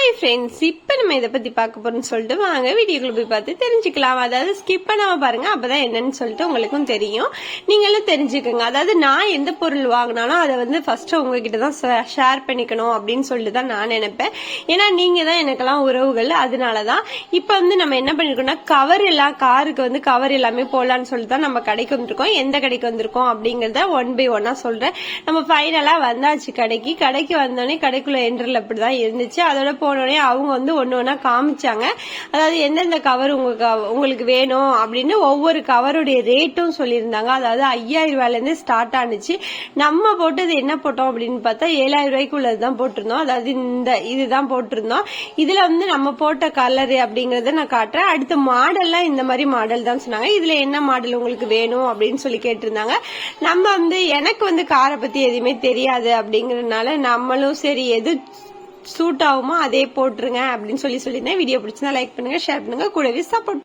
Hi friends, இப்போ நம்ம இதை பத்தி பார்க்க போறோம்னு சொல்லிட்டு வாங்க வீடியோக்குள்ள போய் பார்த்து தெரிஞ்சுக்கலாம். அதாவது ஸ்கிப் பண்ணாம பாருங்க, அப்பதான் என்னன்னு சொல்லிட்டு உங்களுக்கும் தெரியும், நீங்களும் தெரிஞ்சுக்கோங்க. அதாவது நான் எந்த பொருள் வாங்கினாலும் அதை வந்து ஃபர்ஸ்ட் உங்ககிட்ட தான் ஷேர் பண்ணிக்கணும் அப்படின்னு சொல்லிட்டு தான் நான் நினைப்பேன். ஏன்னா நீங்க தான் எனக்கெல்லாம் உறவுகள். அதனாலதான் இப்ப வந்து நம்ம என்ன பண்ணிருக்கோம்னா, கவர் எல்லாம் காருக்கு வந்து கவர் எல்லாமே போடலான்னு சொல்லிட்டு தான் நம்ம கடைக்கு வந்திருக்கோம். எந்த கடைக்கு வந்திருக்கோம் அப்படிங்கறத ஒன் பை ஒன்னா சொல்றேன். நம்ம ஃபைனலா வந்தாச்சு கடைக்கு வந்தோடனே கடைக்குள்ள என்ட்ரல் அப்படிதான் இருந்துச்சு. அதோட போனோடனே அவங்க வந்து ஒன்னு ஒன்னா காமிச்சாங்க. அதாவது எந்தெந்த கவர் உங்களுக்கு வேணும் அப்படின்னு ஒவ்வொரு கவருடைய ரேட்டும் சொல்லியிருந்தாங்க. அதாவது 5000 ரூபாயில இருந்து ஸ்டார்ட் ஆனிச்சு. நம்ம போட்டது என்ன போட்டோம் அப்படின்னு பார்த்தா 7000 ரூபாய்க்கு உள்ளதுதான் போட்டிருந்தோம். அதாவது இதுதான் போட்டிருந்தோம். இதுல வந்து நம்ம போட்ட கலர் அப்படிங்கறத நான் காட்டுறேன். அடுத்த மாடல்லாம் இந்த மாதிரி மாடல் தான் சொன்னாங்க. இதுல என்ன மாடல் உங்களுக்கு வேணும் அப்படின்னு சொல்லி கேட்டிருந்தாங்க. நம்ம வந்து எனக்கு வந்து காரை பத்தி எதுவுமே தெரியாது அப்படிங்கறதுனால நம்மளும் சரி எது சூட் ஆகுமோ அதே போட்டுருங்க அப்படின்னு சொல்லியிருந்தேன். வீடியோ பிடிச்சிருந்தா லைக் பண்ணுங்க, ஷேர் பண்ணுங்க, கூடவே சப்போர்ட்